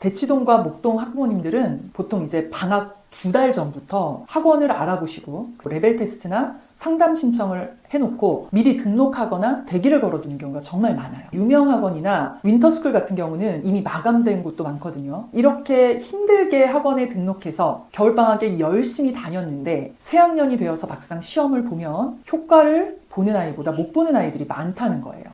대치동과 목동 학부모님들은 보통 이제 방학 2달 전부터 학원을 알아보시고 레벨 테스트나 상담 신청을 해놓고 미리 등록하거나 대기를 걸어두는 경우가 정말 많아요. 유명 학원이나 윈터스쿨 같은 경우는 이미 마감된 곳도 많거든요. 이렇게 힘들게 학원에 등록해서 겨울방학에 열심히 다녔는데 새학년이 되어서 막상 시험을 보면 효과를 보는 아이보다 못 보는 아이들이 많다는 거예요.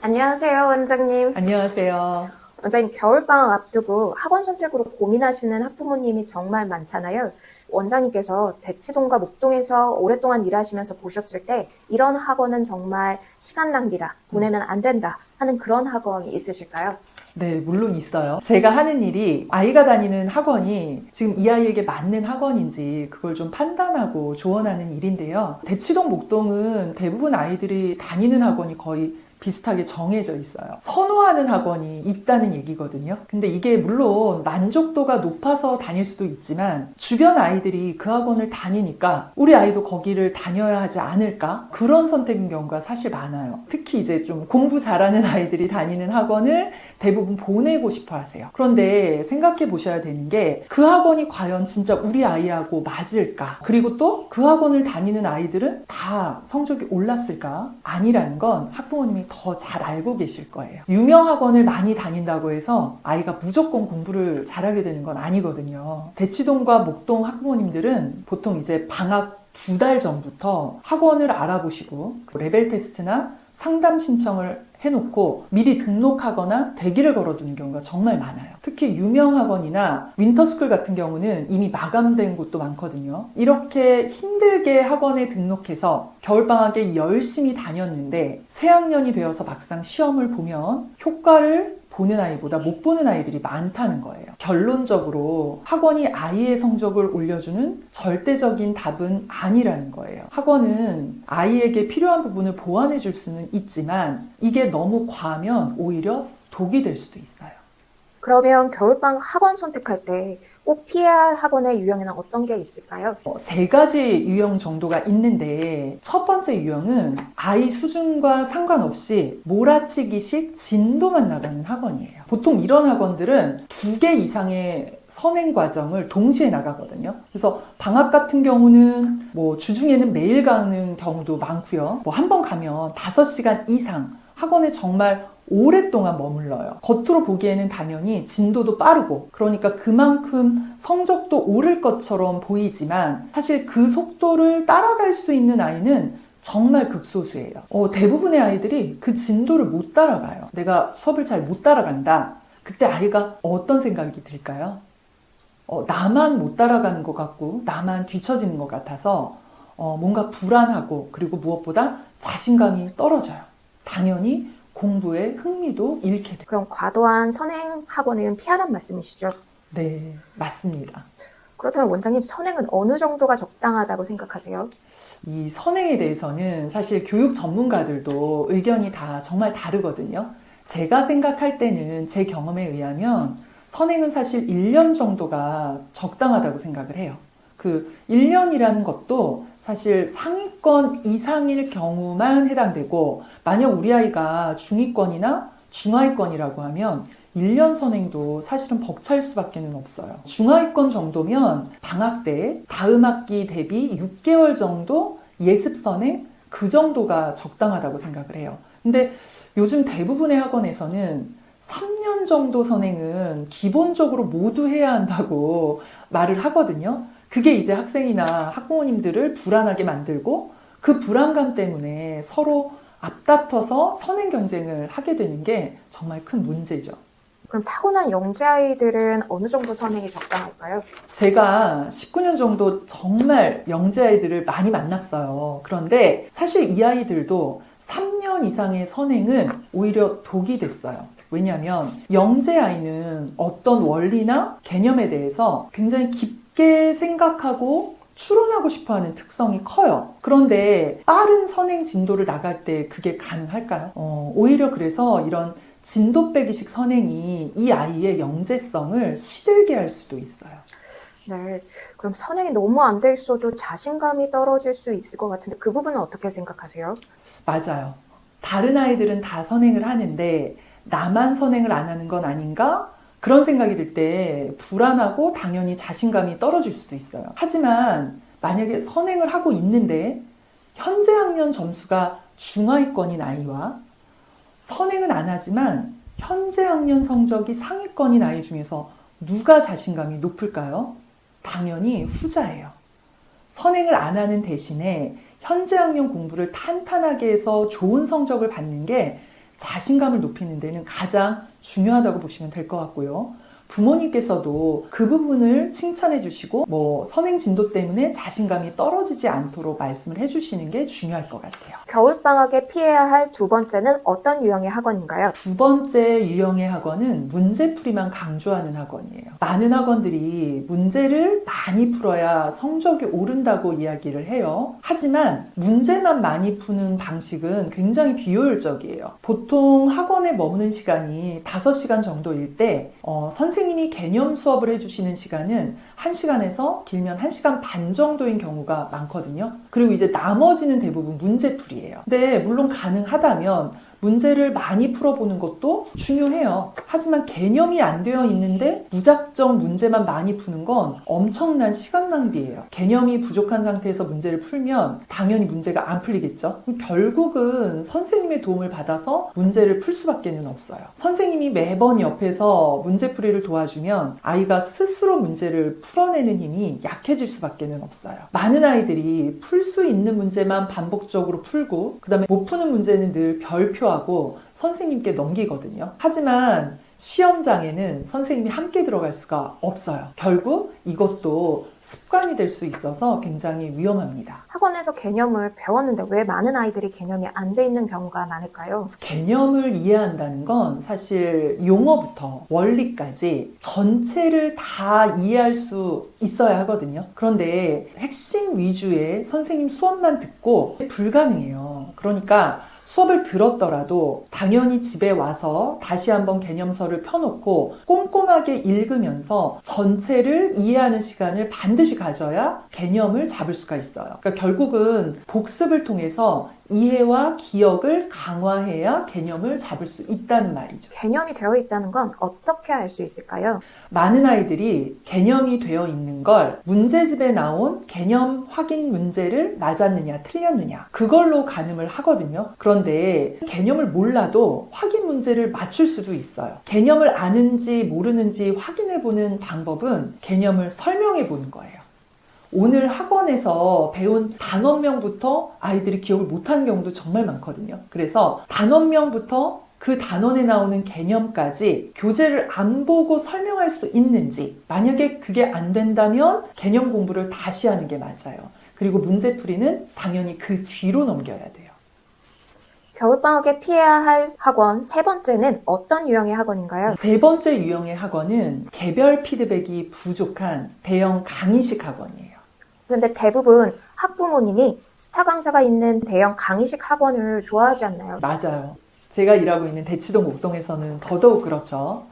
안녕하세요, 원장님. 안녕하세요. 원장님, 겨울방학 앞두고 학원 선택으로 고민하시는 학부모님이 정말 많잖아요. 원장님께서 대치동과 목동에서 오랫동안 일하시면서 보셨을 때 이런 학원은 정말 시간 낭비다, 보내면 안 된다 하는 그런 학원이 있으실까요? 네, 물론 있어요. 제가 하는 일이 아이가 다니는 학원이 지금 이 아이에게 맞는 학원인지 그걸 좀 판단하고 조언하는 일인데요. 대치동, 목동은 대부분 아이들이 다니는 학원이 거의 비슷하게 정해져 있어요. 선호하는 학원이 있다는 얘기거든요. 근데 이게 물론 만족도가 높아서 다닐 수도 있지만 주변 아이들이 그 학원을 다니니까 우리 아이도 거기를 다녀야 하지 않을까? 그런 선택인 경우가 사실 많아요. 특히 이제 좀 공부 잘하는 아이들이 다니는 학원을 대부분 보내고 싶어 하세요. 그런데 생각해 보셔야 되는 게 그 학원이 과연 진짜 우리 아이하고 맞을까? 그리고 또 그 학원을 다니는 아이들은 다 성적이 올랐을까? 아니라는 건 학부모님이 더 잘 알고 계실 거예요. 유명 학원을 많이 다닌다고 해서 아이가 무조건 공부를 잘하게 되는 건 아니거든요. 대치동과 목동 학부모님들은 보통 이제 방학 2달 전부터 학원을 알아보시고 레벨 테스트나 상담 신청을 해놓고 미리 등록하거나 대기를 걸어두는 경우가 정말 많아요. 특히 유명 학원이나 윈터스쿨 같은 경우는 이미 마감된 곳도 많거든요. 이렇게 힘들게 학원에 등록해서 겨울방학에 열심히 다녔는데 새학년이 되어서 막상 시험을 보면 효과를 보는 아이보다 못 보는 아이들이 많다는 거예요. 결론적으로 학원이 아이의 성적을 올려주는 절대적인 답은 아니라는 거예요. 학원은 아이에게 필요한 부분을 보완해 줄 수는 있지만 이게 너무 과하면 오히려 독이 될 수도 있어요. 그러면 겨울방학 학원 선택할 때 꼭 피해야 할 학원의 유형에는 어떤 게 있을까요? 3가지 유형 정도가 있는데 첫 번째 유형은 아이 수준과 상관없이 몰아치기식 진도만 나가는 학원이에요. 보통 이런 학원들은 2개 이상의 선행 과정을 동시에 나가거든요. 그래서 방학 같은 경우는 주중에는 매일 가는 경우도 많고요. 한 번 가면 5시간 이상 학원에 정말 오랫동안 머물러요. 겉으로 보기에는 당연히 진도도 빠르고 그러니까 그만큼 성적도 오를 것처럼 보이지만 사실 그 속도를 따라갈 수 있는 아이는 정말 극소수예요. 대부분의 아이들이 그 진도를 못 따라가요. 내가 수업을 잘 못 따라간다. 그때 아이가 어떤 생각이 들까요? 나만 못 따라가는 것 같고 나만 뒤처지는 것 같아서 뭔가 불안하고 그리고 무엇보다 자신감이 떨어져요. 당연히 공부에 흥미도 잃게 돼요. 그럼 과도한 선행 학원은 피하란 말씀이시죠? 네, 맞습니다. 그렇다면 원장님, 선행은 어느 정도가 적당하다고 생각하세요? 이 선행에 대해서는 사실 교육 전문가들도 의견이 다 정말 다르거든요. 제가 생각할 때는 제 경험에 의하면 선행은 사실 1년 정도가 적당하다고 생각을 해요. 그 1년이라는 것도 사실 상위권 이상일 경우만 해당되고 만약 우리 아이가 중위권이나 중하위권이라고 하면 1년 선행도 사실은 벅찰 수밖에 없어요. 중하위권 정도면 방학 때 다음 학기 대비 6개월 정도 예습 선행 그 정도가 적당하다고 생각을 해요. 근데 요즘 대부분의 학원에서는 3년 정도 선행은 기본적으로 모두 해야 한다고 말을 하거든요. 그게 이제 학생이나 학부모님들을 불안하게 만들고 그 불안감 때문에 서로 앞다퉈서 선행 경쟁을 하게 되는 게 정말 큰 문제죠. 그럼 타고난 영재아이들은 어느 정도 선행이 적당할까요? 제가 19년 정도 정말 영재아이들을 많이 만났어요. 그런데 사실 이 아이들도 3년 이상의 선행은 오히려 독이 됐어요. 왜냐하면 영재아이는 어떤 원리나 개념에 대해서 굉장히 깊게 생각하고 추론하고 싶어하는 특성이 커요. 그런데 빠른 선행 진도를 나갈 때 그게 가능할까요? 오히려 그래서 이런 진도 빼기식 선행이 이 아이의 영재성을 시들게 할 수도 있어요. 네, 그럼 선행이 너무 안 돼 있어도 자신감이 떨어질 수 있을 것 같은데 그 부분은 어떻게 생각하세요? 맞아요. 다른 아이들은 다 선행을 하는데 나만 선행을 안 하는 건 아닌가? 그런 생각이 들 때 불안하고 당연히 자신감이 떨어질 수도 있어요. 하지만 만약에 선행을 하고 있는데 현재 학년 점수가 중하위권인 아이와 선행은 안 하지만 현재 학년 성적이 상위권인 아이 중에서 누가 자신감이 높을까요? 당연히 후자예요. 선행을 안 하는 대신에 현재 학년 공부를 탄탄하게 해서 좋은 성적을 받는 게 자신감을 높이는 데는 가장 중요하다고 보시면 될 것 같고요. 부모님께서도 그 부분을 칭찬해 주시고 선행 진도 때문에 자신감이 떨어지지 않도록 말씀을 해 주시는 게 중요할 것 같아요. 겨울방학에 피해야 할 두 번째는 어떤 유형의 학원인가요? 두 번째 유형의 학원은 문제풀이만 강조하는 학원이에요. 많은 학원들이 문제를 많이 풀어야 성적이 오른다고 이야기를 해요. 하지만 문제만 많이 푸는 방식은 굉장히 비효율적이에요. 보통 학원에 머무는 시간이 5시간 정도일 때 선생님이 개념 수업을 해주시는 시간은 1시간에서 길면 1시간 반 정도인 경우가 많거든요. 그리고 이제 나머지는 대부분 문제풀이에요. 근데 물론 가능하다면 문제를 많이 풀어보는 것도 중요해요. 하지만 개념이 안 되어 있는데 무작정 문제만 많이 푸는 건 엄청난 시간 낭비예요. 개념이 부족한 상태에서 문제를 풀면 당연히 문제가 안 풀리겠죠. 결국은 선생님의 도움을 받아서 문제를 풀 수밖에는 없어요. 선생님이 매번 옆에서 문제풀이를 도와주면 아이가 스스로 문제를 풀어내는 힘이 약해질 수밖에는 없어요. 많은 아이들이 풀 수 있는 문제만 반복적으로 풀고 그 다음에 못 푸는 문제는 늘 별표하고 선생님께 넘기거든요. 하지만 시험장에는 선생님이 함께 들어갈 수가 없어요. 결국 이것도 습관이 될 수 있어서 굉장히 위험합니다. 학원에서 개념을 배웠는데 왜 많은 아이들이 개념이 안 돼 있는 경우가 많을까요? 개념을 이해한다는 건 사실 용어부터 원리까지 전체를 다 이해할 수 있어야 하거든요. 그런데 핵심 위주의 선생님 수업만 듣고 불가능해요. 그러니까 수업을 들었더라도 당연히 집에 와서 다시 한번 개념서를 펴놓고 꼼꼼하게 읽으면서 전체를 이해하는 시간을 반드시 가져야 개념을 잡을 수가 있어요. 그러니까 결국은 복습을 통해서 이해와 기억을 강화해야 개념을 잡을 수 있다는 말이죠. 개념이 되어 있다는 건 어떻게 알 수 있을까요? 많은 아이들이 개념이 되어 있는 걸 문제집에 나온 개념 확인 문제를 맞았느냐 틀렸느냐 그걸로 가늠을 하거든요. 그런데 개념을 몰라도 확인 문제를 맞출 수도 있어요. 개념을 아는지 모르는지 확인해보는 방법은 개념을 설명해보는 거예요. 오늘 학원에서 배운 단원명부터 아이들이 기억을 못하는 경우도 정말 많거든요. 그래서 단원명부터 그 단원에 나오는 개념까지 교재를 안 보고 설명할 수 있는지, 만약에 그게 안 된다면 개념 공부를 다시 하는 게 맞아요. 그리고 문제풀이는 당연히 그 뒤로 넘겨야 돼요. 겨울방학에 피해야 할 학원 세 번째는 어떤 유형의 학원인가요? 세 번째 유형의 학원은 개별 피드백이 부족한 대형 강의식 학원이에요. 근데 대부분 학부모님이 스타 강사가 있는 대형 강의식 학원을 좋아하지 않나요? 맞아요. 제가 일하고 있는 대치동 목동에서는 더더욱 그렇죠.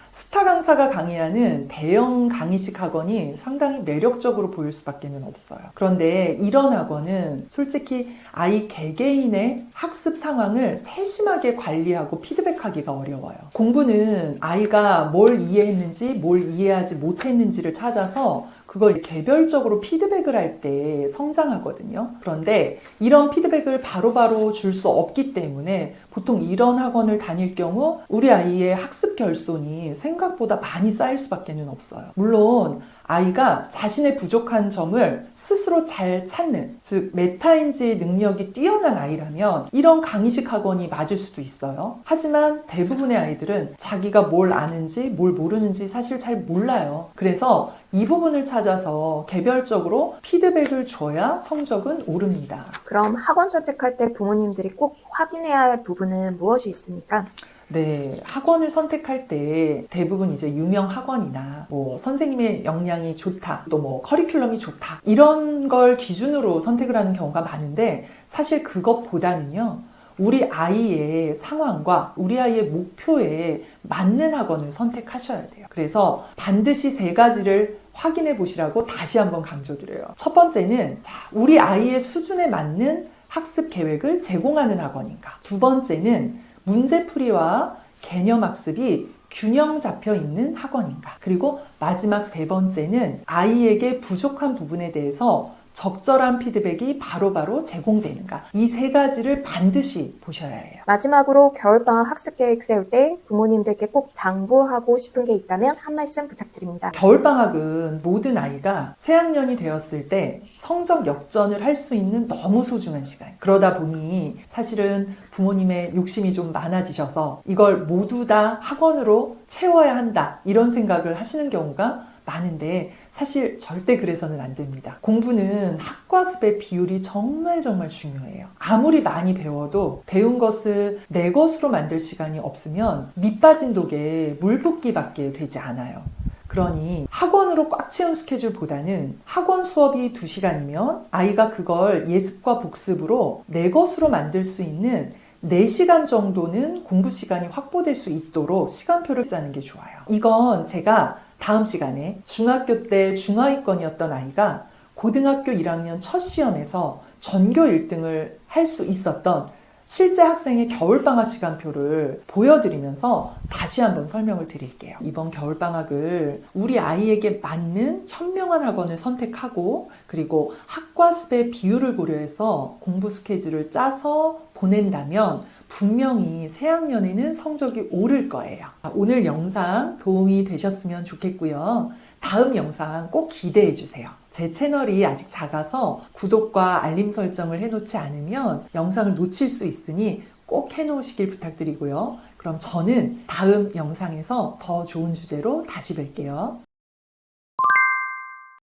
스타 강사가 강의하는 대형 강의식 학원이 상당히 매력적으로 보일 수밖에 없어요. 그런데 이런 학원은 솔직히 아이 개개인의 학습 상황을 세심하게 관리하고 피드백하기가 어려워요. 공부는 아이가 뭘 이해했는지 뭘 이해하지 못했는지를 찾아서 그걸 개별적으로 피드백을 할 때 성장하거든요. 그런데 이런 피드백을 바로바로 줄 수 없기 때문에 보통 이런 학원을 다닐 경우 우리 아이의 학습 결손이 생각보다 많이 쌓일 수밖에 없어요. 물론 아이가 자신의 부족한 점을 스스로 잘 찾는, 즉 메타인지 능력이 뛰어난 아이라면 이런 강의식 학원이 맞을 수도 있어요. 하지만 대부분의 아이들은 자기가 뭘 아는지 뭘 모르는지 사실 잘 몰라요. 그래서 이 부분을 찾아서 개별적으로 피드백을 줘야 성적은 오릅니다. 그럼 학원 선택할 때 부모님들이 꼭 확인해야 할 부분은 무엇이 있습니까? 네, 학원을 선택할 때 대부분 이제 유명 학원이나 선생님의 역량이 좋다, 또 커리큘럼이 좋다 이런 걸 기준으로 선택을 하는 경우가 많은데 사실 그것보다는요. 우리 아이의 상황과 우리 아이의 목표에 맞는 학원을 선택하셔야 돼요. 그래서 반드시 세 가지를 확인해 보시라고 다시 한번 강조드려요. 첫 번째는 우리 아이의 수준에 맞는 학습 계획을 제공하는 학원인가. 두 번째는 문제풀이와 개념학습이 균형 잡혀 있는 학원인가. 그리고 마지막 세 번째는 아이에게 부족한 부분에 대해서 적절한 피드백이 바로바로 제공되는가. 이 세 가지를 반드시 보셔야 해요. 마지막으로 겨울방학 학습 계획 세울 때 부모님들께 꼭 당부하고 싶은 게 있다면 한 말씀 부탁드립니다. 겨울방학은 모든 아이가 새학년이 되었을 때 성적 역전을 할 수 있는 너무 소중한 시간. 그러다 보니 사실은 부모님의 욕심이 좀 많아지셔서 이걸 모두 다 학원으로 채워야 한다. 이런 생각을 하시는 경우가 많은데 사실 절대 그래서는 안 됩니다. 공부는 학과습의 비율이 정말 중요해요. 아무리 많이 배워도 배운 것을 내 것으로 만들 시간이 없으면 밑 빠진 독에 물 붓기밖에 되지 않아요. 그러니 학원으로 꽉 채운 스케줄보다는 학원 수업이 2시간이면 아이가 그걸 예습과 복습으로 내 것으로 만들 수 있는 4시간 정도는 공부 시간이 확보될 수 있도록 시간표를 짜는 게 좋아요. 이건 제가 다음 시간에 중학교 때 중하위권이었던 아이가 고등학교 1학년 첫 시험에서 전교 1등을 할 수 있었던 실제 학생의 겨울방학 시간표를 보여드리면서 다시 한번 설명을 드릴게요. 이번 겨울방학을 우리 아이에게 맞는 현명한 학원을 선택하고 그리고 학과습의 비율을 고려해서 공부 스케줄을 짜서 보낸다면 분명히 새학년에는 성적이 오를 거예요. 오늘 영상 도움이 되셨으면 좋겠고요. 다음 영상 꼭 기대해 주세요. 제 채널이 아직 작아서 구독과 알림 설정을 해놓지 않으면 영상을 놓칠 수 있으니 꼭 해놓으시길 부탁드리고요. 그럼 저는 다음 영상에서 더 좋은 주제로 다시 뵐게요.